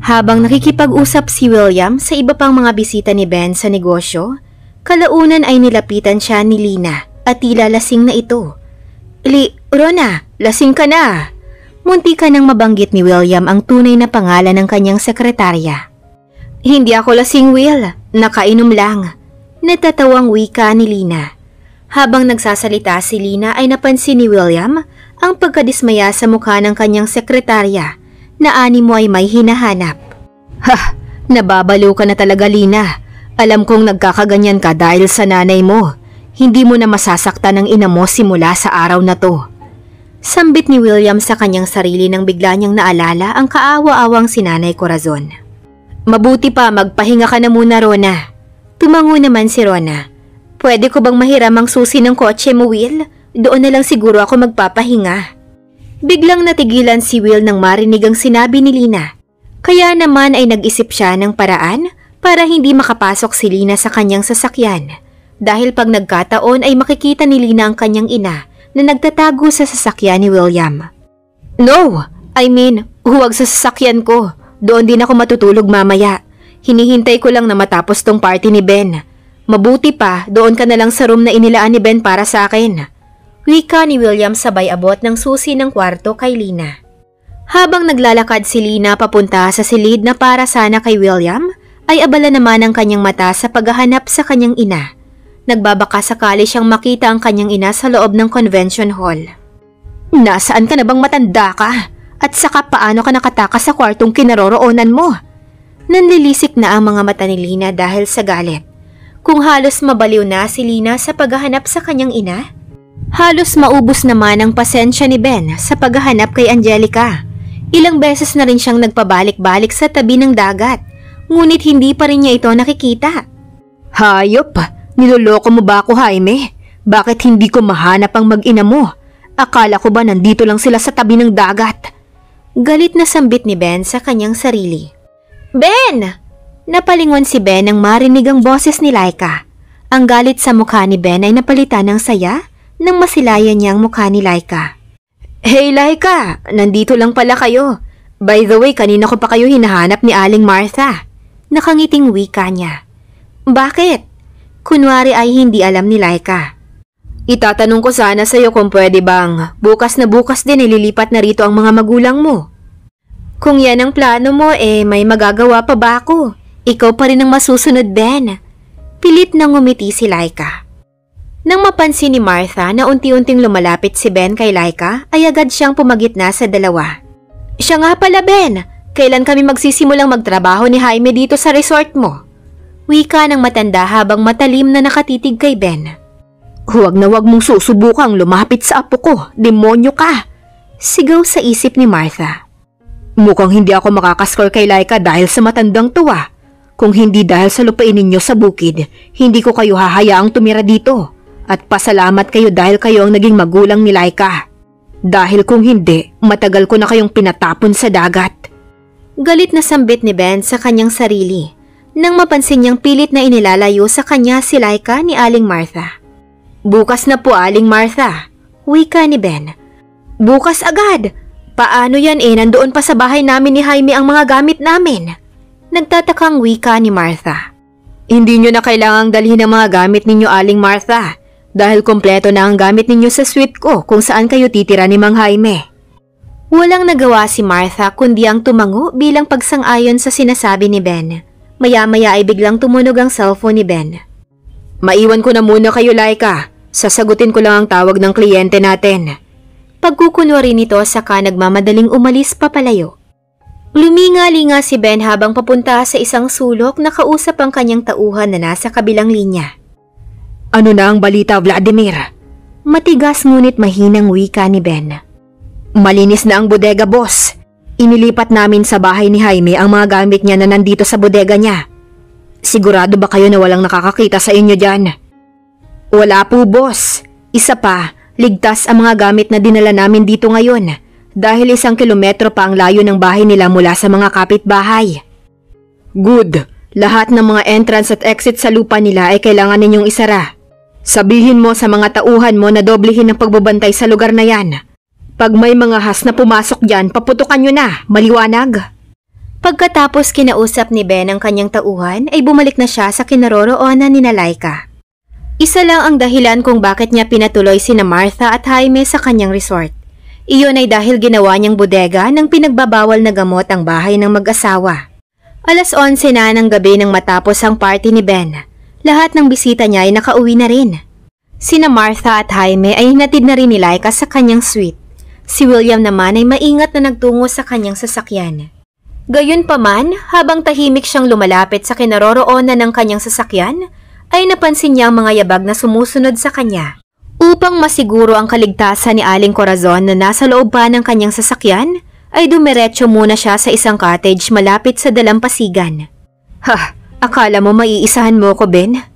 Habang nakikipag-usap si William sa iba pang mga bisita ni Ben sa negosyo, kalaunan ay nilapitan siya ni Lina at tila lasing na ito. Rona, lasing ka na! Munti ka nang mabanggit ni William ang tunay na pangalan ng kanyang sekretarya. Hindi ako lasing, Will. Nakainom lang. Natatawang wika ni Lina. Habang nagsasalita si Lina ay napansin ni William ang pagkadismaya sa mukha ng kanyang sekretarya na animo ay may hinahanap. Nababalo ka na talaga, Lina. Alam kong nagkakaganyan ka dahil sa nanay mo. Hindi mo na masasaktan ng ina mo simula sa araw na to. Sambit ni William sa kanyang sarili nang bigla niyang naalala ang kaawa-awang si Nanay Corazon. Mabuti pa magpahinga ka na muna, Rona. Tumango naman si Rona. Pwede ko bang mahiram ang susi ng kotse mo, Will? Doon na lang siguro ako magpapahinga. Biglang natigilan si Will nang marinig ang sinabi ni Lina. Kaya naman ay nag-isip siya ng paraan para hindi makapasok si Lina sa kanyang sasakyan. Dahil pag nagkataon ay makikita ni Lina ang kanyang ina na nagtatago sa sasakyan ni William. No! I mean, huwag sa sasakyan ko. Doon din ako matutulog mamaya. Hinihintay ko lang na matapos tong party ni Ben. Mabuti pa, doon ka na lang sa room na inilaan ni Ben para sa akin. Wika ni William sabay abot ng susi ng kwarto kay Lina. Habang naglalakad si Lina papunta sa silid na para sana kay William, ay abala naman ang kanyang mata sa paghahanap sa kanyang ina. Nagbabaka sakali siyang makita ang kanyang ina sa loob ng convention hall. Nasaan ka na bang matanda ka? At saka paano ka nakatakas sa kwartong kinaroroonan mo? Nanlilisik na ang mga mata ni Lina dahil sa galit. Kung halos mabaliw na si Lina sa paghahanap sa kanyang ina, halos maubos naman ang pasensya ni Ben sa paghahanap kay Angelica. Ilang beses na rin siyang nagpabalik-balik sa tabi ng dagat, ngunit hindi pa rin niya ito nakikita. Hayop! Niloloko mo ba ako, Jaime? Bakit hindi ko mahanap ang mag-ina mo? Akala ko ba nandito lang sila sa tabi ng dagat? Galit na sambit ni Ben sa kanyang sarili. Ben! Napalingon si Ben nang marinig ang boses ni Laika. Ang galit sa mukha ni Ben ay napalitan ng saya nang masilayan niya ang mukha ni Laika. Hey Laika! Nandito lang pala kayo. By the way, kanina ko pa kayo hinahanap ni Aling Martha. Nakangiting wika niya. Bakit? Kunwari ay hindi alam ni Laika. Itatanong ko sana sa'yo kung pwede bang bukas na bukas din ililipat na rito ang mga magulang mo. Kung yan ang plano mo may magagawa pa ba ako? Ikaw pa rin ang masusunod, Ben. Pilit na ngumiti si Laika. Nang mapansin ni Martha na unti-unting lumalapit si Ben kay Laika ay agad siyang pumagitna sa dalawa. Siya nga pala, Ben. Kailan kami magsisimulang magtrabaho ni Jaime dito sa resort mo? Wika ng matanda habang matalim na nakatitig kay Ben. Huwag na huwag mong susubukang lumapit sa apo ko, demonyo ka! Sigaw sa isip ni Martha. Mukhang hindi ako makakaskor kay Laika dahil sa matandang tuwa. Kung hindi dahil sa lupain ninyo sa bukid, hindi ko kayo hahayaang tumira dito. At pasalamat kayo dahil kayo ang naging magulang ni Laika. Dahil kung hindi, matagal ko na kayong pinatapon sa dagat. Galit na sambit ni Ben sa kanyang sarili. Nang mapansin niyang pilit na inilalayo sa kanya si Laika ni Aling Martha. Bukas na po, Aling Martha. Wika ni Ben. Bukas agad? Paano yan nandoon pa sa bahay namin ni Jaime ang mga gamit namin? Nagtatakang wika ni Martha. Hindi niyo na kailangang dalhin ang mga gamit ninyo, Aling Martha. Dahil kompleto na ang gamit ninyo sa suite ko kung saan kayo titira ni Mang Jaime. Walang nagawa si Martha kundi ang tumango bilang pagsang-ayon sa sinasabi ni Ben. Maya-maya ay biglang tumunog ang cellphone ni Ben. Maiwan ko na muna kayo, Laika. Sasagutin ko lang ang tawag ng kliyente natin. Pagkukunwari nito saka nagmamadaling umalis papalayo. Luminga-linga si Ben habang papunta sa isang sulok na kausap ang kanyang tauhan na nasa kabilang linya. Ano na ang balita, Vladimir? Matigas ngunit mahinang wika ni Ben. Malinis na ang bodega, boss. Inilipat namin sa bahay ni Jaime ang mga gamit niya na nandito sa bodega niya. Sigurado ba kayo na walang nakakakita sa inyo dyan? Wala po, boss. Isa pa, ligtas ang mga gamit na dinala namin dito ngayon dahil 1 kilometro pa ang layo ng bahay nila mula sa mga kapitbahay. Good. Lahat ng mga entrance at exit sa lupa nila ay kailangan ninyong isara. Sabihin mo sa mga tauhan mo na doblehin ang pagbabantay sa lugar na yan. Pag may mga has na pumasok dyan, paputukan nyo na, maliwanag. Pagkatapos kinausap ni Ben ang kanyang tauhan ay bumalik na siya sa kinaroroonan ni Laika. Isa lang ang dahilan kung bakit niya pinatuloy sina Martha at Jaime sa kanyang resort. Iyon ay dahil ginawa niyang bodega ng pinagbabawal na gamot ang bahay ng mag-asawa. Alas 11 na ng gabi nang matapos ang party ni Ben. Lahat ng bisita niya ay nakauwi na rin. Sina Martha at Jaime ay hinatid na rin ni Laika sa kanyang suite. Si William naman ay maingat na nagtungo sa kanyang sasakyan. Gayunpaman, habang tahimik siyang lumalapit sa kinaroroonan ng kanyang sasakyan, ay napansin niya ang mga yabag na sumusunod sa kanya. Upang masiguro ang kaligtasan ni Aling Corazon na nasa loob pa ng kanyang sasakyan, ay dumiretso muna siya sa isang cottage malapit sa dalampasigan. Akala mo maiisahan mo ko, Ben?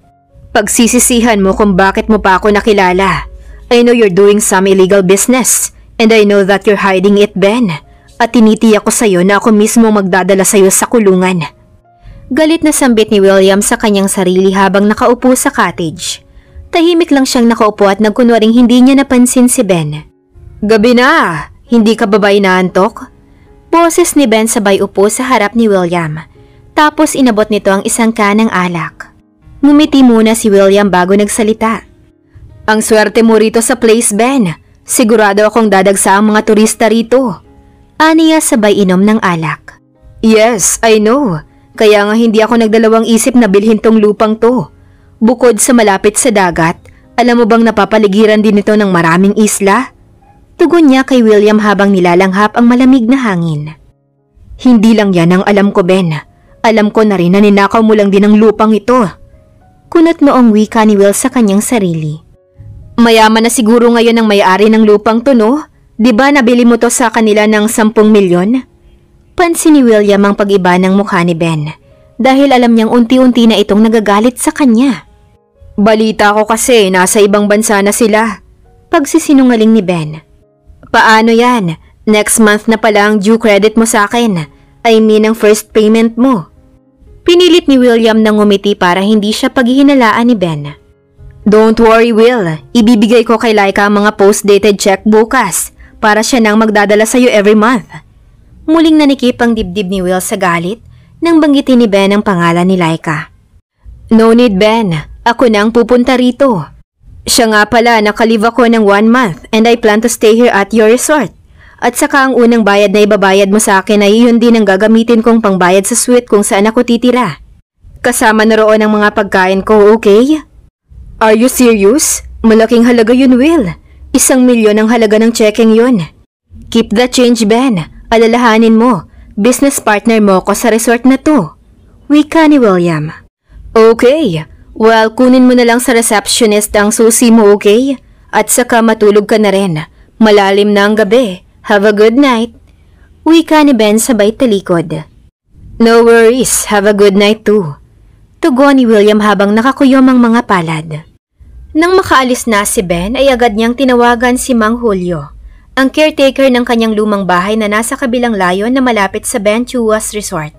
Pagsisisihan mo kung bakit mo pa ako nakilala. I know you're doing some illegal business, and I know that you're hiding it, Ben. At tinitiyak ko sa'yo na ako mismo magdadala sa'yo sa kulungan. Galit na sambit ni William sa kanyang sarili habang nakaupo sa cottage. Tahimik lang siyang nakaupo at nagkunwaring hindi niya napansin si Ben. Gabi na! Hindi ka ba inaantok? Boses ni Ben sabay upo sa harap ni William. Tapos inabot nito ang isang kanang alak. Ngumiti muna si William bago nagsalita. Ang swerte mo rito sa place, Ben. Sigurado akong dadagsa ang mga turista rito. Aniya sabay inom ng alak. Yes, I know. Kaya nga hindi ako nagdalawang isip na bilhin tong lupang to. Bukod sa malapit sa dagat, alam mo bang napapaligiran din ito ng maraming isla? Tugon niya kay William habang nilalanghap ang malamig na hangin. Hindi lang yan ang alam ko, Ben. Alam ko na rin na ninakaw mo lang din ang lupang ito. Kunot noong wika ni Will sa kanyang sarili. Mayaman na siguro ngayon ang may-ari ng lupang to, no? Diba nabili mo to sa kanila ng 10 milyon? Pansin ni William ang pag-iba ng mukha ni Ben dahil alam niyang unti-unti na itong nagagalit sa kanya. Balita ko kasi nasa ibang bansa na sila. Pagsisinungaling ni Ben. Paano yan? Next month na pala ang due credit mo sa akin. I mean ang first payment mo. Pinilit ni William na ngumiti para hindi siya paghihinalaan ni Ben. Don't worry, Will. Ibibigay ko kay Laika ang mga post-dated check bukas para siya nang magdadala sa'yo every month. Muling nanikip ang dibdib ni Will sa galit nang banggitin ni Ben ang pangalan ni Laika. No need, Ben. Ako nang pupunta rito. Siya nga pala, nakalive ako ng 1 month and I plan to stay here at your resort. At saka ang unang bayad na ibabayad mo sa akin ay yun din ang gagamitin kong pangbayad sa suite kung saan ako titira. Kasama na roon ang mga pagkain ko, okay? Are you serious? Malaking halaga yun, Will. 1 milyon ang halaga ng checking yun. Keep the change, Ben. Alalahanin mo, business partner mo ko sa resort na to. Wika ni William. Okay. Well, kunin mo na lang sa receptionist ang susi mo, okay? At saka matulog ka na rin. Malalim na ang gabi. Have a good night. Wika ni Ben sabay talikod. No worries. Have a good night too. Tugon ni William habang nakakuyom ang mga palad. Nang makaalis na si Ben ay agad niyang tinawagan si Mang Julio, ang caretaker ng kanyang lumang bahay na nasa kabilang layon na malapit sa Ben Chuas Resort.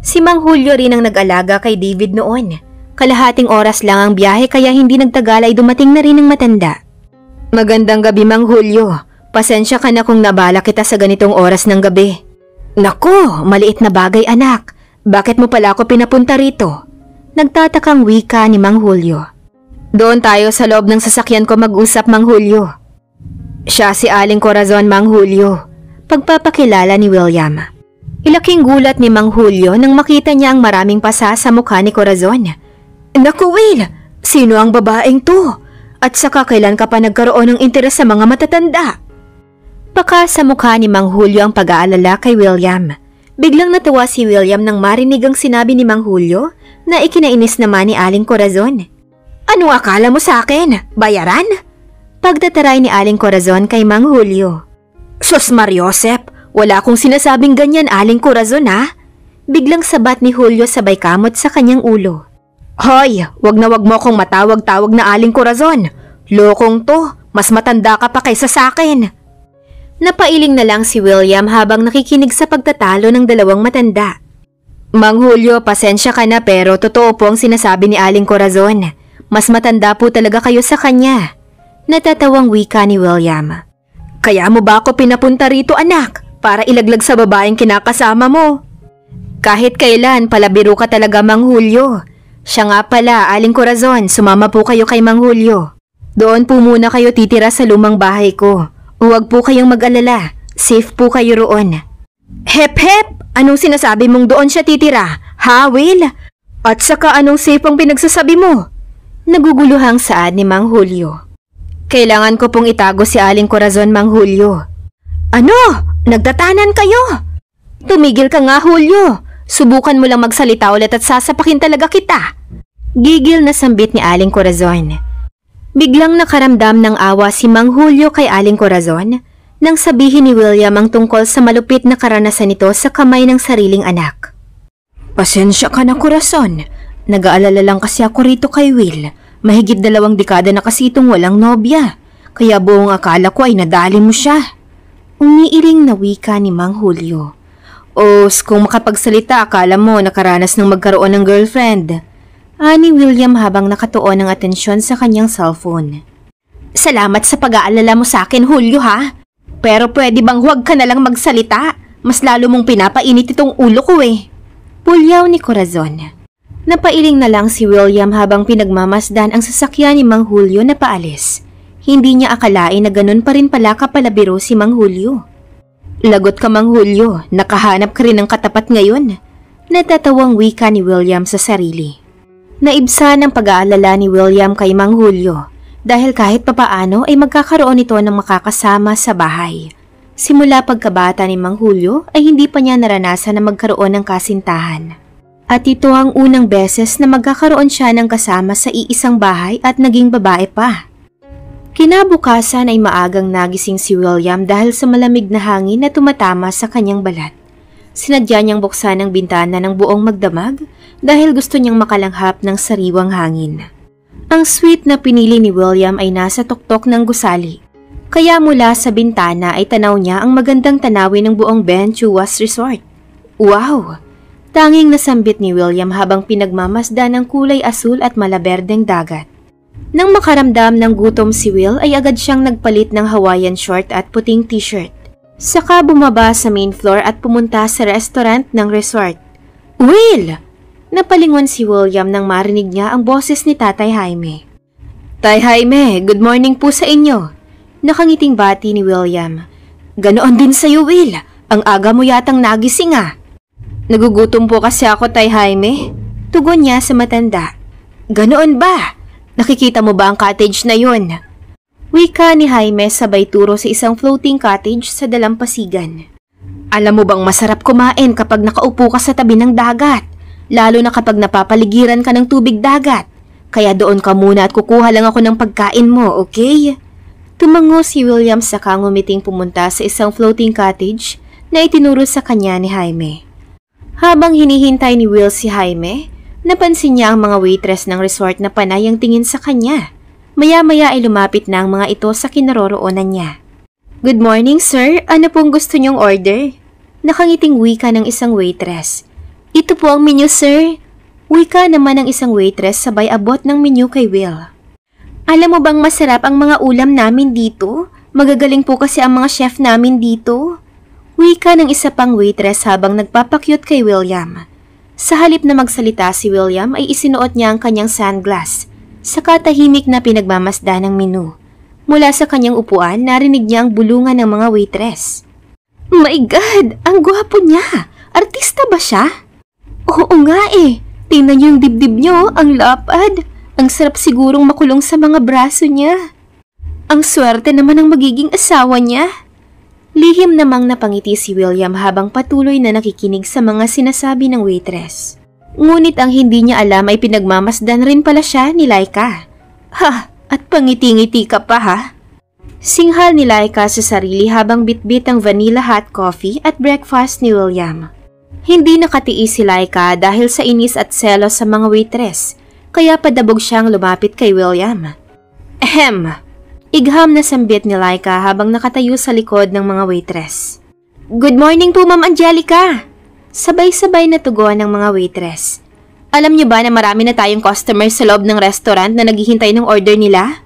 Si Mang Julio rin ang nag-alaga kay David noon. Kalahating oras lang ang biyahe kaya hindi nagtagal ay dumating na rin ang matanda. Magandang gabi, Mang Julio. Pasensya ka na kung nabala kita sa ganitong oras ng gabi. Naku, maliit na bagay, anak. Bakit mo pala ako pinapunta rito? Nagtatakang wika ni Mang Julio. Doon tayo sa loob ng sasakyan ko mag-usap, Mang Julio. Siya si Aling Corazon, Mang Julio. Pagpapakilala ni William. Ilaking gulat ni Mang Julio nang makita niya ang maraming pasa sa mukha ni Corazon. Naku, Will! Sino ang babaeng to? At saka kailan ka pa nagkaroon ng interes sa mga matatanda? Paka sa mukha ni Mang Julio ang pag-aalala kay William. Biglang natuwa si William nang marinig ang sinabi ni Mang Julio na ikinainis naman ni Aling Corazon. Ano akala mo sa akin? Bayaran? Pagtataray ni Aling Corazon kay Mang Julio. Sus Mariosep, wala akong sinasabing ganyan, Aling Corazon, ha? Biglang sabat ni Julio sabay kamot sa kanyang ulo. Hoy, wag na wag mo akong matawag-tawag na Aling Corazon. Lokong to, mas matanda ka pa kaysa sa akin. Napailing na lang si William habang nakikinig sa pagtatalo ng dalawang matanda. Mang Julio, pasensya ka na pero totoo po ang sinasabi ni Aling Corazon. Mas matanda po talaga kayo sa kanya. Natatawang wika ni William. Kaya mo ba ako pinapunta rito, anak? Para ilaglag sa babaeng kinakasama mo? Kahit kailan, palabiro ka talaga, Mang Julio. Siya nga pala, Aling Corazon, sumama po kayo kay Mang Julio. Doon po muna kayo titira sa lumang bahay ko. Huwag po kayong mag-alala, safe po kayo roon. Hep hep! Anong sinasabi mong doon siya titira? Ha, Will? At saka anong safe ang pinagsasabi mo? Naguguluhang saad ni Mang Julio. Kailangan ko pong itago si Aling Corazon, Mang Julio. Ano? Nagtatanan kayo? Tumigil ka nga, Julio. Subukan mo lang magsalita ulit at sasapakin talaga kita. Gigil na sambit ni Aling Corazon. Biglang nakaramdam ng awa si Mang Julio kay Aling Corazon nang sabihin ni William ang tungkol sa malupit na karanasan nito sa kamay ng sariling anak. Pasensya ka na, Corazon. Nag-aalala lang kasi ako rito kay Will. Mahigit 2 dekada na kasi itong walang nobya. Kaya buong akala ko ay nadali mo siya. Umiiling na wika ni Mang Julio. Kung makapagsalita, akala mo nakaranas ng magkaroon ng girlfriend. Ani William habang nakatuon ng atensyon sa kanyang cellphone. Salamat sa pag-aalala mo sa akin, Julio, ha? Pero pwede bang huwag ka na lang magsalita? Mas lalo mong pinapainit itong ulo ko eh. Pulyaw ni Corazon. Napailing na lang si William habang pinagmamasdan ang sasakyan ni Mang Julio na paalis. Hindi niya akalain na ganun pa rin pala kapalabiro si Mang Julio. Lagot ka, Mang Julio. Nakahanap ka rin ng katapat ngayon. Natatawang wika ni William sa sarili. Naibsa ng pag-aalala ni William kay Mang Julio dahil kahit papaano ay magkakaroon ito ng makakasama sa bahay. Simula pagkabata ni Mang Julio ay hindi pa niya naranasan na magkaroon ng kasintahan. At ito ang unang beses na magkakaroon siya ng kasama sa iisang bahay at naging babae pa. Kinabukasan ay maagang nagising si William dahil sa malamig na hangin na tumatama sa kanyang balat. Sinadya niyang buksan ang bintana ng buong magdamag dahil gusto niyang makalanghap ng sariwang hangin. Ang suite na pinili ni William ay nasa tuktok ng gusali. Kaya mula sa bintana ay tanaw niya ang magandang tanawin ng buong Ben Chuas Resort. Wow! Tanging nasambit ni William habang pinagmamasdan ng kulay asul at malaberdeng dagat. Nang makaramdam ng gutom si Will ay agad siyang nagpalit ng Hawaiian short at puting t-shirt. Saka bumaba sa main floor at pumunta sa restaurant ng resort. Will! Napalingon si William nang marinig niya ang boses ni Tatay Jaime. Tay Jaime, good morning po sa inyo. Nakangiting bati ni William. Ganoon din sa'yo, Will. Ang aga mo yatang nagising ah. Nagugutom po kasi ako, Tay Jaime. Tugon niya sa matanda. Ganoon ba? Nakikita mo ba ang cottage na yun? Wika ni Jaime sabay turo sa isang floating cottage sa dalampasigan. Alam mo bang masarap kumain kapag nakaupo ka sa tabi ng dagat? Lalo na kapag napapaligiran ka ng tubig dagat. Kaya doon ka muna at kukuha lang ako ng pagkain mo, okay? Tumango si William saka ngumiting pumunta sa isang floating cottage na itinuro sa kanya ni Jaime. Habang hinihintay ni Will si Jaime, napansin niya ang mga waitress ng resort na panay ang tingin sa kanya. Maya-maya ay lumapit na ang mga ito sa kinaroroonan niya. Good morning, sir. Ano pong gusto niyong order? Nakangiting wika ng isang waitress. Ito po ang menu, sir. Wika naman ng isang waitress sabay abot ng menu kay Will. Alam mo bang masarap ang mga ulam namin dito? Magagaling po kasi ang mga chef namin dito. Wika ng isa pang waitress habang nagpapakyut kay William. Sa halip na magsalita si William ay isinuot niya ang kanyang sunglass. Saka tahimik na pinagmamasdan ng menu. Mula sa kanyang upuan, narinig niya ang bulungan ng mga waitress. My God! Ang gwapo niya! Artista ba siya? Oo nga eh! Tingnan niyo yung dibdib niyo, ang lapad! Ang sarap sigurong makulong sa mga braso niya. Ang swerte naman ang magiging asawa niya. Lihim namang napangiti si William habang patuloy na nakikinig sa mga sinasabi ng waitress. Ngunit ang hindi niya alam ay pinagmamasdan rin pala siya ni Laika. Ha! At pangiti-ngiti ka pa ha? Singhal ni Laika sa sarili habang bitbit ang vanilla hot coffee at breakfast ni William. Hindi nakatiis si Laika dahil sa inis at selos sa mga waitress, kaya padabog siyang lumapit kay William. Ahem! Igham na sambit ni Laika habang nakatayo sa likod ng mga waitress. Good morning po, Ma'am Angelica! Sabay-sabay na tugon ng mga waitress. Alam niyo ba na marami na tayong customers sa loob ng restaurant na naghihintay ng order nila?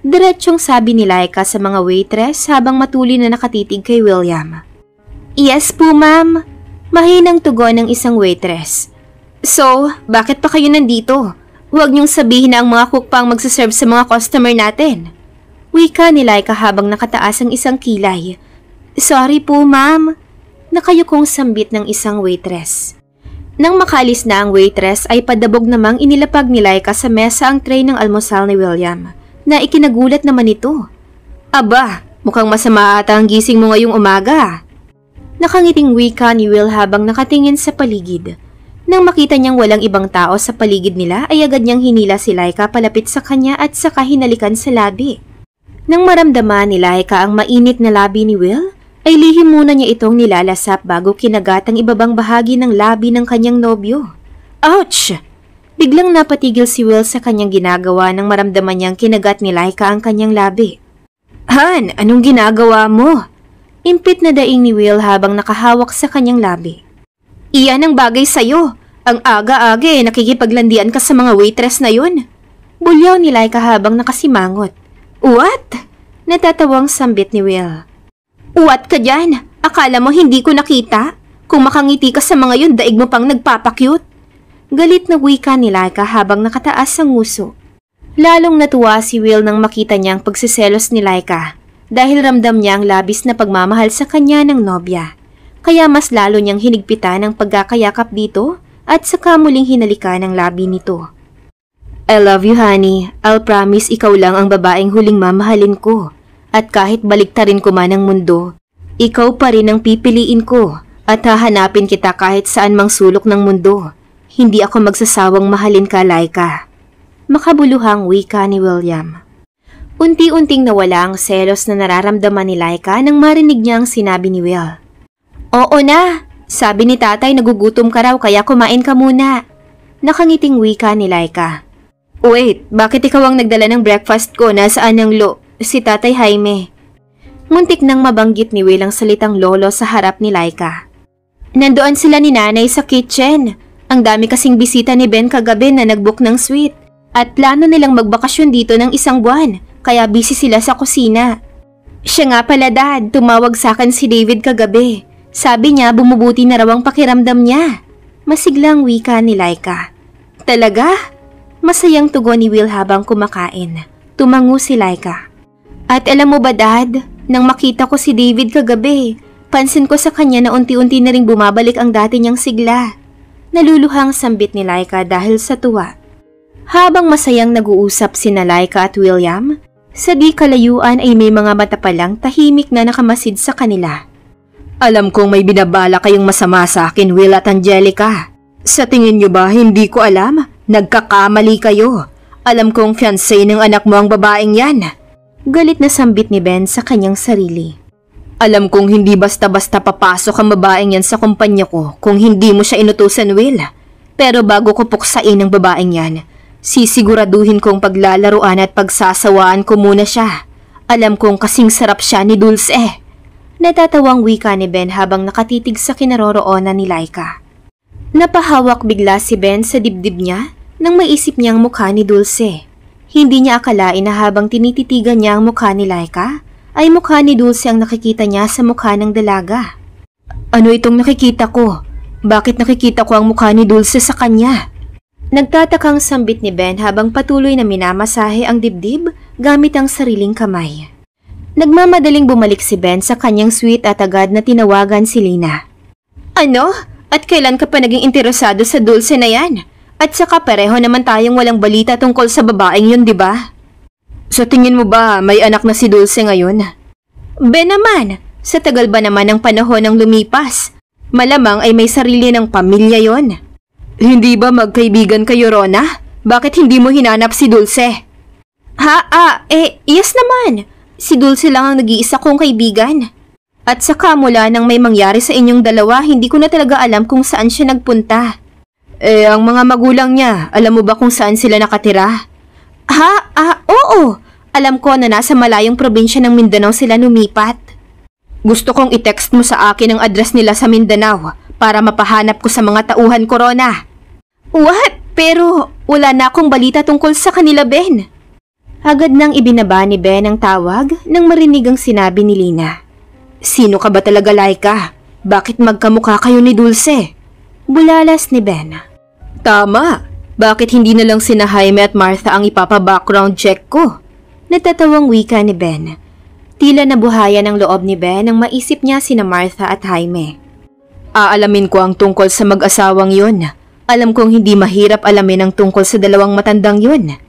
Diretsyong sabi ni Laika sa mga waitress habang matuli na nakatitig kay William. Yes po, ma'am. Mahinang tugon ng isang waitress. So, bakit pa kayo nandito? Huwag niyong sabihin na ang mga cook pa ang magsaserve sa mga customer natin. Wika ni Laika habang nakataas ang isang kilay. Sorry po, ma'am. Nakayukong sambit ng isang waitress. Nang makalis na ang waitress ay padabog namang inilapag ni Laika sa mesa ang tray ng almusal ni William na ikinagulat naman ito. Aba, mukhang masama ata ang gising mo ngayong umaga. Nakangiting wika ni Will habang nakatingin sa paligid. Nang makita niyang walang ibang tao sa paligid nila ay agad niyang hinila si Laika palapit sa kanya at saka hinalikan sa labi. Nang maramdaman ni Laika ang mainit na labi ni Will, ay lihim muna niya itong nilalasap bago kinagat ang ibabang bahagi ng labi ng kanyang nobyo. Ouch! Biglang napatigil si Will sa kanyang ginagawa nang maramdaman niyang kinagat ni Laika ang kanyang labi. Han, anong ginagawa mo? Impit na daing ni Will habang nakahawak sa kanyang labi. Iyan ang bagay sa'yo. Ang aga-aga nakikipaglandian ka sa mga waitress na yun. Bulyaw ni Laika habang nakasimangot. What? Natatawang sambit ni Will. What ka dyan? Akala mo hindi ko nakita? Kung makangiti ka sa mga yun, daig mo pang nagpapakyut. Galit na wika ni Laika habang nakataas ang nguso. Lalong natuwa si Will nang makita niyang pagsiselos ni Laika dahil ramdam niya ang labis na pagmamahal sa kanya ng nobya. Kaya mas lalo niyang hinigpitan ang pagkakayakap dito at saka muling hinalikan ang labi nito. I love you, honey. I'll promise ikaw lang ang babaeng huling mamahalin ko. At kahit baliktarin ko man ang mundo, ikaw pa rin ang pipiliin ko at hahanapin kita kahit saan mang sulok ng mundo. Hindi ako magsasawang mahalin ka, Laika. Makabuluhang wika ni William. Unti-unting nawala ang selos na nararamdaman ni Laika nang marinig niya ang sinabi ni Will. Oo na, sabi ni tatay nagugutom ka raw kaya kumain ka muna. Nakangiting wika ni Laika. Wait, bakit ikaw ang nagdala ng breakfast ko? Nasaan ang si Tatay Jaime? Muntik nang mabanggit ni Will ang salitang lolo sa harap ni Laika. Nandoon sila ni nanay sa kitchen. Ang dami kasing bisita ni Ben kagabi na nagbook ng suite. At plano nilang magbakasyon dito ng 1 buwan, kaya busy sila sa kusina. Siya nga pala dad, tumawag sa akin si David kagabi. Sabi niya bumubuti na raw ang pakiramdam niya. Masiglang wika ni Laika. Talaga? Masayang tugon ni Will habang kumakain. Tumango si Laika. At alam mo ba dad, nang makita ko si David kagabi, pansin ko sa kanya na unti-unti na ring bumabalik ang dati niyang sigla. Naluluhang sambit ni Laika dahil sa tuwa. Habang masayang nag-uusap sina Laika at William, sa di kalayuan ay may mga mata palang tahimik na nakamasid sa kanila. Alam kong may binabala kayong masama sa akin, Will at Angelica. Sa tingin niyo ba hindi ko alam? Nagkakamali kayo. Alam kong fiancé ng anak mo ang babaeng yan. Galit na sambit ni Ben sa kanyang sarili. Alam kong hindi basta-basta papasok ang babaeng yan sa kumpanya ko kung hindi mo siya inutusan, Will. Pero bago ko puksain ang babaeng yan, sisiguraduhin kong paglalaruan at pagsasawaan ko muna siya. Alam kong kasing sarap siya ni Dulce. Natatawang wika ni Ben habang nakatitig sa kinaroroonan ni Laika. Napahawak bigla si Ben sa dibdib niya nang maisip niyang mukha ni Dulce. Hindi niya akalain na habang tinititigan niya ang mukha ni Laika, ay mukha ni Dulce ang nakikita niya sa mukha ng dalaga. Ano itong nakikita ko? Bakit nakikita ko ang mukha ni Dulce sa kanya? Nagtatakang sambit ni Ben habang patuloy na minamasahe ang dibdib gamit ang sariling kamay. Nagmamadaling bumalik si Ben sa kanyang suite at agad na tinawagan si Lina. Ano? At kailan ka pa naging interesado sa Dulce na yan? At saka pareho naman tayong walang balita tungkol sa babaeng yun, di ba? Sa tingin mo ba may anak na si Dulce ngayon? Ben naman, sa tagal ba naman ng panahon ng lumipas? Malamang ay may sarili ng pamilya yon. Hindi ba magkaibigan kayo, Rona? Bakit hindi mo hinanap si Dulce? Yes naman. Si Dulce lang ang nag-iisa kong kaibigan. At saka mula nang may mangyari sa inyong dalawa, hindi ko na talaga alam kung saan siya nagpunta. Ang mga magulang niya, alam mo ba kung saan sila nakatira? Oo. Alam ko na nasa malayong probinsya ng Mindanao sila lumipat. Gusto kong i-text mo sa akin ang address nila sa Mindanao para mapahanap ko sa mga tauhan ko, Rona. What? Pero wala na akong balita tungkol sa kanila, Ben. Agad nang ibinaba ni Ben ang tawag nang marinig ang sinabi ni Lina. Sino ka ba talaga, Laika? Bakit magkamukha kayo ni Dulce? Bulalas ni Ben. Tama! Bakit hindi na lang sina Jaime at Martha ang ipapa-background check ko? Natatawang wika ni Ben. Tila nabuhayan ang loob ni Ben nang maisip niya sina Martha at Jaime. Aalamin ko ang tungkol sa mag-asawang yun. Alam kong hindi mahirap alamin ang tungkol sa dalawang matandang yun.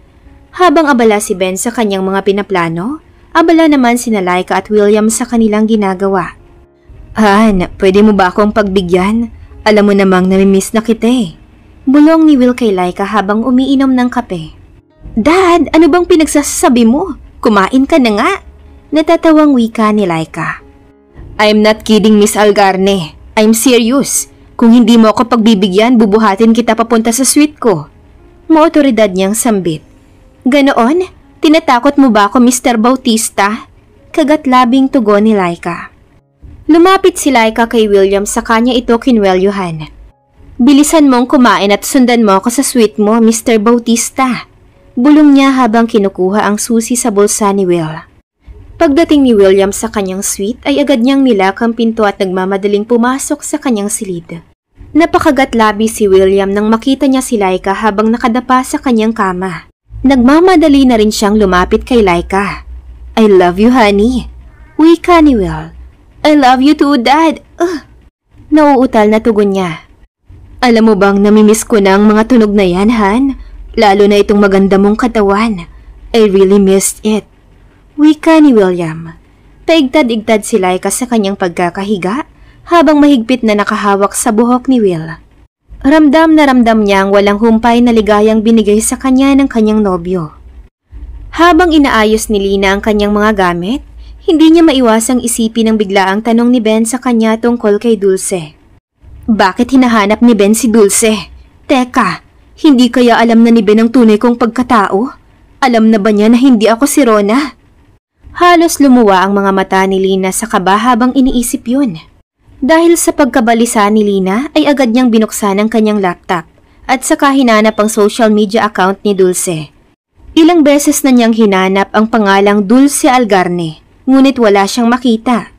Habang abala si Ben sa kanyang mga pinaplano, abala naman sina Laika at William sa kanilang ginagawa. Han, pwede mo ba akong pagbigyan? Alam mo namang namimiss na kita eh. Bulong ni Will kay Laika habang umiinom ng kape. Dad, ano bang pinagsasabi mo? Kumain ka na nga. Natatawang wika ni Laika. I'm not kidding, Miss Algarne. I'm serious. Kung hindi mo ako pagbibigyan, bubuhatin kita papunta sa suite ko. Maotoridad niyang sambit. Ganoon? Tinatakot mo ba ako, Mr. Bautista? Kagat-labing tugon ni Laika. Lumapit si Laika kay William sa kanya ito kinwelyuhan. Bilisan mong kumain at sundan mo ako sa suite mo, Mr. Bautista. Bulong niya habang kinukuha ang susi sa bulsa ni Will. Pagdating ni William sa kanyang suite ay agad niyang nilak ang pinto at nagmamadaling pumasok sa kanyang silid. Napakagat-labi si William nang makita niya si Laika habang nakadapa sa kanyang kama. Nagmamadali na rin siyang lumapit kay Laika. I love you, honey. Wika ni Will. I love you too, Dad. Nauutal na tugon niya. Alam mo bang namimiss ko na ang mga tunog na yan, Han? Lalo na itong maganda mong katawan. I really missed it. Wika ni William. Paigtad-igtad si Laika sa kanyang pagkakahiga habang mahigpit na nakahawak sa buhok ni Will. Ramdam na ramdam niya ang walang humpay na ligayang binigay sa kanya ng kanyang nobyo. Habang inaayos ni Lina ang kanyang mga gamit, hindi niya maiwasang isipin ang biglaang tanong ni Ben sa kanya tungkol kay Dulce. Bakit hinahanap ni Ben si Dulce? Teka, hindi kaya alam na ni Ben ang tunay kong pagkatao? Alam na ba niya na hindi ako si Rona? Halos lumuwa ang mga mata ni Lina sa kaba habang iniisip yun. Dahil sa pagkabalisa ni Lina ay agad niyang binuksan ang kanyang laptop at saka hinanap ang social media account ni Dulce. Ilang beses na niyang hinanap ang pangalang Dulce Algarne, ngunit wala siyang makita.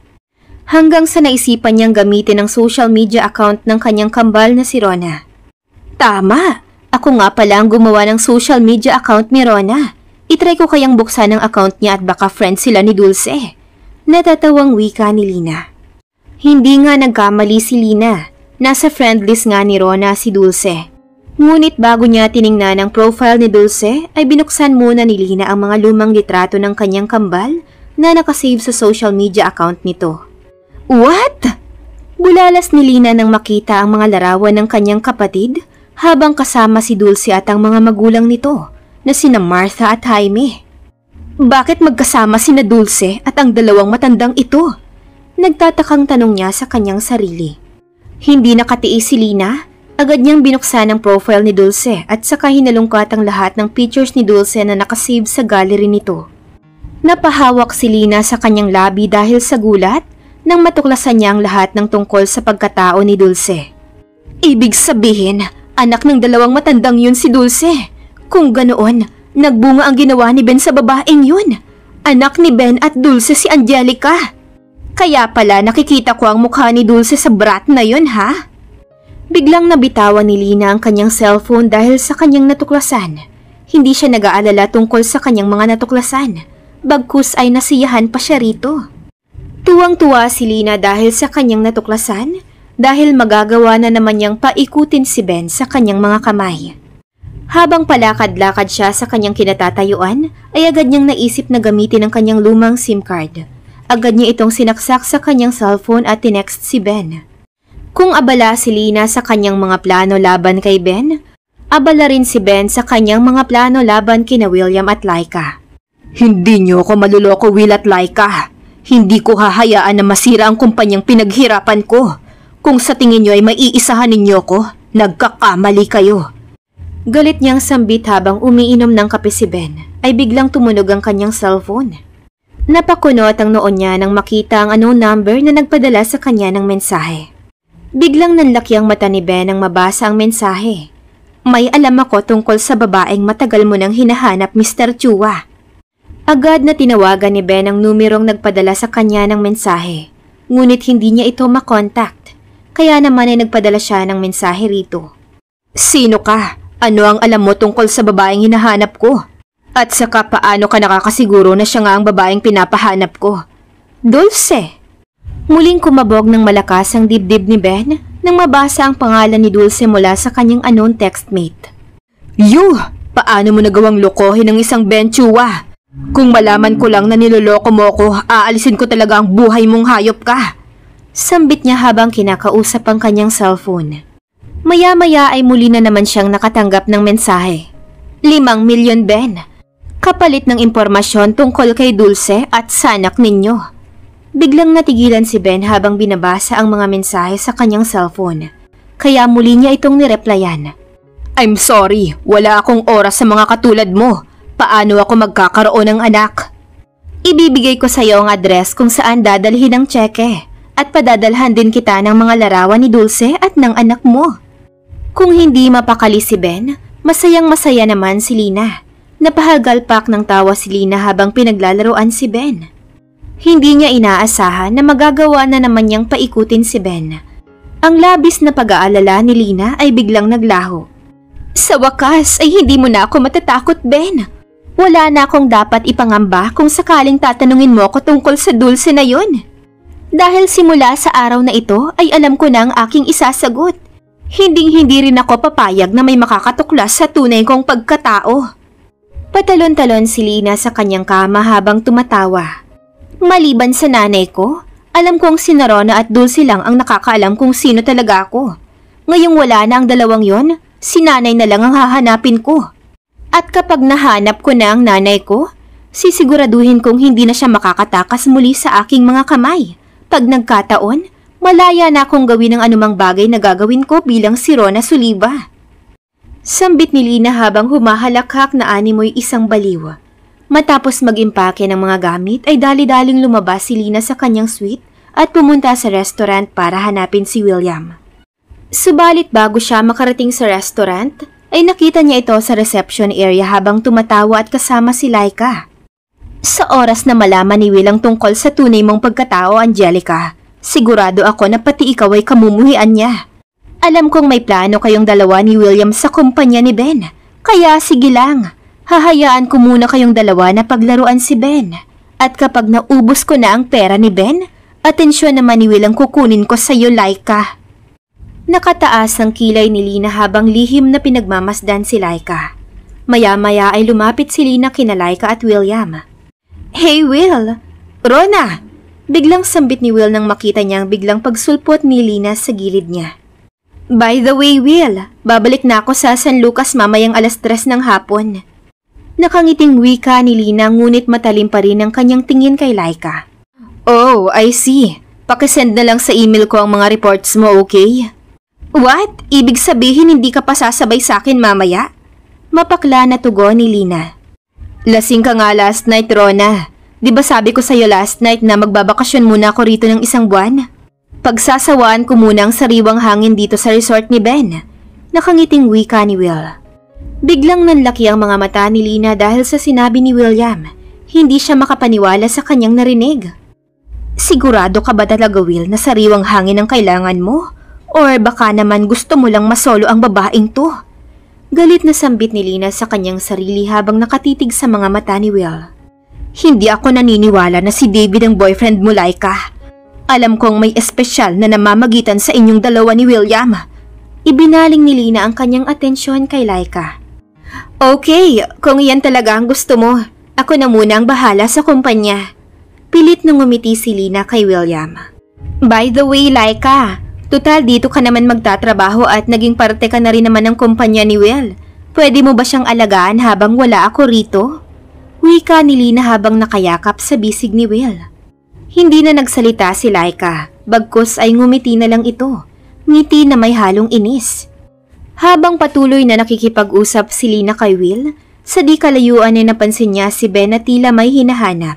Hanggang sa naisipan niyang gamitin ang social media account ng kanyang kambal na si Rona. Tama! Ako nga pala ang gumawa ng social media account ni Rona. Itry ko kayang buksan ang account niya at baka friend sila ni Dulce. Natatawang wika ni Lina. Hindi nga nagkamali si Lina. Nasa friend list nga ni Rona si Dulce. Ngunit bago niya tiningnan ang profile ni Dulce ay binuksan muna ni Lina ang mga lumang litrato ng kanyang kambal na nakasave sa social media account nito. What? Bulalas ni Lina nang makita ang mga larawan ng kanyang kapatid habang kasama si Dulce at ang mga magulang nito na sina Martha at Jaime. Bakit magkasama sina Dulce at ang dalawang matandang ito? Nagtatakang tanong niya sa kanyang sarili. Hindi nakatiis si Lina, agad niyang binuksan ang profile ni Dulce at saka hinalungkat ang lahat ng pictures ni Dulce na nakasave sa gallery nito. Napahawak si Lina sa kanyang labi dahil sa gulat nang matuklasan niya ang lahat ng tungkol sa pagkatao ni Dulce. Ibig sabihin, anak ng dalawang matandang yun si Dulce. Kung ganoon, nagbunga ang ginawa ni Ben sa babaeng yun. Anak ni Ben at Dulce si Angelica. Kaya pala nakikita ko ang mukha ni Dulce sa brat na yun, ha? Biglang nabitawan ni Lina ang kanyang cellphone dahil sa kanyang natuklasan. Hindi siya nag-aalala tungkol sa kanyang mga natuklasan. Bagkus ay nasiyahan pa siya rito. Tuwang-tuwa si Lina dahil sa kanyang natuklasan dahil magagawa na naman niyang paikutin si Ben sa kanyang mga kamay. Habang palakad-lakad siya sa kanyang kinatatayuan ay agad niyang naisip na gamitin ang kanyang lumang SIM card. Agad niya itong sinaksak sa kanyang cellphone at tinext si Ben. Kung abala si Lina sa kanyang mga plano laban kay Ben, abala rin si Ben sa kanyang mga plano laban kina William at Laika. Hindi niyo ako maluloko, Will at Laika. Hindi ko hahayaan na masira ang kumpanyang pinaghirapan ko. Kung sa tingin niyo ay maiisahan ninyo ko, nagkakamali kayo. Galit niyang sambit habang umiinom ng kape si Ben, ay biglang tumunog ang kanyang cellphone. Napakunot ang noon niya nang makita ang unknown number na nagpadala sa kanya ng mensahe. Biglang nanlaki ang mata ni Ben nang mabasa ang mensahe. May alam ako tungkol sa babaeng matagal mo nang hinahanap, Mr. Chua. Agad na tinawagan ni Ben ang numerong nagpadala sa kanya ng mensahe. ngunit hindi niya ito makontakt. Kaya naman ay nagpadala siya ng mensahe rito. Sino ka? Ano ang alam mo tungkol sa babaeng hinahanap ko? At saka paano ka nakakasiguro na siya nga ang babaeng pinapahanap ko? Dulce! Muling kumabog ng malakas ang dibdib ni Ben nang mabasa ang pangalan ni Dulce mula sa kanyang unknown textmate. Paano mo nagawang lokohin ng isang Ben Chua? Kung malaman ko lang na niloloko mo ko, aalisin ko talaga ang buhay mong hayop ka. Sambit niya habang kinakausap ang kanyang cellphone. Maya-maya ay muli na naman siyang nakatanggap ng mensahe. 5 milyon Ben. Kapalit ng impormasyon tungkol kay Dulce at sa anak ninyo. Biglang natigilan si Ben habang binabasa ang mga mensahe sa kanyang cellphone. Kaya muli niya itong nireplyan. I'm sorry, wala akong oras sa mga katulad mo. Paano ako magkakaroon ng anak? Ibibigay ko sa iyo ang address kung saan dadalhin ang tseke at padadalhan din kita ng mga larawan ni Dulce at ng anak mo. Kung hindi mapakali si Ben, masayang-masaya naman si Lina. Napahagalpak ng tawa si Lina habang pinaglalaroan si Ben. Hindi niya inaasahan na magagawa na naman niyang paikutin si Ben. Ang labis na pag-aalala ni Lina ay biglang naglaho. Sa wakas ay hindi mo na ako matatakot, Ben. Wala na akong dapat ipangamba kung sakaling tatanungin mo ako tungkol sa Dulce na yun. Dahil simula sa araw na ito ay alam ko na ang aking isasagot. Hinding-hindi rin ako papayag na may makakatuklas sa tunay kong pagkatao. Patalon-talon si Lina sa kanyang kama habang tumatawa. Maliban sa nanay ko, alam kong si Rona at Dulce lang ang nakakaalam kung sino talaga ako. Ngayong wala na ang dalawang yon, si nanay na lang ang hahanapin ko. At kapag nahanap ko na ang nanay ko, sisiguraduhin kong hindi na siya makakatakas muli sa aking mga kamay. Pag nagkataon, malaya na akong gawin ang anumang bagay na gagawin ko bilang si Rona Soliva. Sambit ni Lina habang humahalakhak na animoy isang baliw. Matapos mag-impake ng mga gamit ay dali-daling lumabas si Lina sa kanyang suite at pumunta sa restaurant para hanapin si William. Subalit bago siya makarating sa restaurant, ay nakita niya ito sa reception area habang tumatawa at kasama si Laika. Sa oras na malaman ni Will ang tungkol sa tunay mong pagkatao, Angelica, sigurado ako na pati ikaw ay kamumuhian niya. Alam kong may plano kayong dalawa ni William sa kumpanya ni Ben, kaya sige lang. Hahayaan ko muna kayong dalawa na paglaruan si Ben. At kapag naubos ko na ang pera ni Ben, atensyon naman ni Will ang kukunin ko sa iyo, Laika. Nakataas ang kilay ni Lina habang lihim na pinagmamasdan si Laika. Maya-maya ay lumapit si Lina kina Laika at William. Hey Will! Rona! Biglang sambit ni Will nang makita niyang biglang pagsulpot ni Lina sa gilid niya. By the way, Will, babalik na ako sa San Lucas mamayang 3:00 ng hapon. Nakangiting wika ni Lina ngunit matalim pa rin ang kanyang tingin kay Laika. Oh, I see. Pakisend na lang sa email ko ang mga reports mo, okay? What? Ibig sabihin hindi ka pa sasabay sa akin mamaya? Mapakla na tugon ni Lina. Lasing ka nga last night, Rona. Di ba sabi ko sa'yo last night na magbabakasyon muna ako rito ng 1 buwan? Pagsasawaan ko muna ang sariwang hangin dito sa resort ni Ben. Nakangiting wika ni Will. Biglang nanlaki ang mga mata ni Lina dahil sa sinabi ni William. Hindi siya makapaniwala sa kanyang narinig. Sigurado ka ba talaga, Will, na sariwang hangin ang kailangan mo? Or baka naman gusto mo lang masolo ang babaeng to? Galit na sambit ni Lina sa kanyang sarili habang nakatitig sa mga mata ni Will. Hindi ako naniniwala na si David ang boyfriend mo, Laika. Alam kong may espesyal na namamagitan sa inyong dalawa ni William. Ibinaling ni Lina ang kanyang atensyon kay Laika. Okay, kung iyan talaga ang gusto mo, ako na muna ang bahala sa kumpanya. Pilit nang ngumiti si Lina kay William. By the way, Laika, total dito ka naman magtatrabaho at naging parte ka na rin naman ng kumpanya ni Will. Pwede mo ba siyang alagaan habang wala ako rito? Wika ni Lina habang nakayakap sa bisig ni Will. Hindi na nagsalita si Laika, bagkus ay ngumiti na lang ito. Ngiti na may halong inis. Habang patuloy na nakikipag-usap si Lina kay Will, sa di kalayuan ay napansin niya si Ben na tila may hinahanap.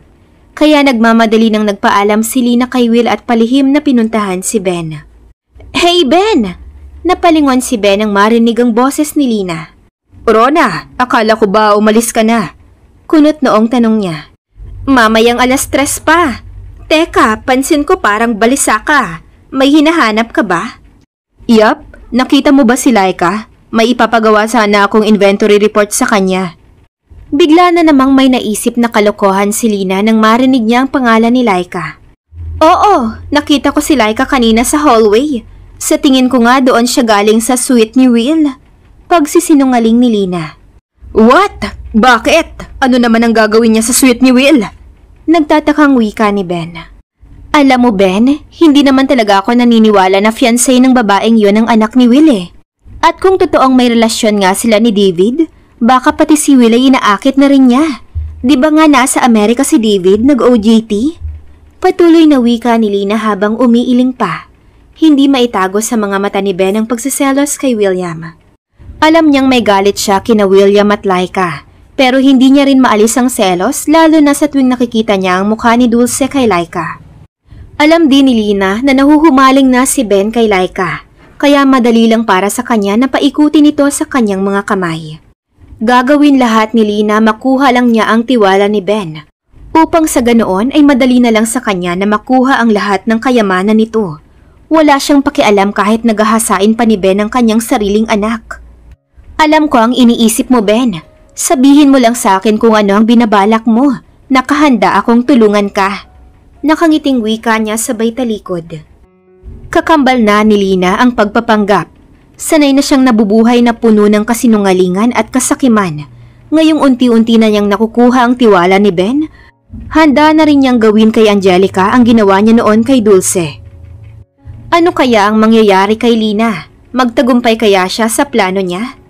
Kaya nagmamadali nang nagpaalam si Lina kay Will at palihim na pinuntahan si Ben. Hey Ben! Napalingon si Ben nang marinig ang boses ni Lina. Rona, akala ko ba umalis ka na? Kunot noong tanong niya. Mamayang 3:00 pa. Teka, pansin ko parang balisa ka. May hinahanap ka ba? Yup, nakita mo ba si Laika? May ipapagawa sana akong inventory report sa kanya. Bigla na namang may naisip na kalokohan si Lina nang marinig niya ang pangalan ni Laika. Oo, nakita ko si Laika kanina sa hallway. Sa tingin ko nga doon siya galing sa suite ni Will. Pagsisinungaling ni Lina. What? Bakit? Ano naman ang gagawin niya sa suite ni Will? Nagtatakang wika ni Ben. Alam mo Ben, hindi naman talaga ako naniniwala na fiancé ng babaeng yun ang anak ni Will eh. At kung totoong may relasyon nga sila ni David, baka pati si Will ay inaakit na rin niya. Di ba nga nasa Amerika si David nag-OJT? Patuloy na wika ni Lina habang umiiling pa. Hindi maitago sa mga mata ni Ben ang pagsiselos kay William. Alam niyang may galit siya kina William at Laika, pero hindi niya rin maalis ang selos lalo na sa tuwing nakikita niya ang mukha ni Dulce kay Laika. Alam din ni Lina na nahuhumaling na si Ben kay Laika, kaya madali lang para sa kanya na paikutin ito sa kanyang mga kamay. Gagawin lahat ni Lina makuha lang niya ang tiwala ni Ben, upang sa ganoon ay madali na lang sa kanya na makuha ang lahat ng kayamanan nito. Wala siyang pakialam kahit naghahasain pa ni Ben ang kanyang sariling anak. Alam ko ang iniisip mo Ben, sabihin mo lang sa akin kung ano ang binabalak mo, nakahanda akong tulungan ka. Nakangiting wika niya sabay talikod. Kakambal na ni Lina ang pagpapanggap. Sanay na siyang nabubuhay na puno ng kasinungalingan at kasakiman. Ngayong unti-unti na niyang nakukuha ang tiwala ni Ben, handa na rin niyang gawin kay Angelica ang ginawa niya noon kay Dulce. Ano kaya ang mangyayari kay Lina? Magtagumpay kaya siya sa plano niya?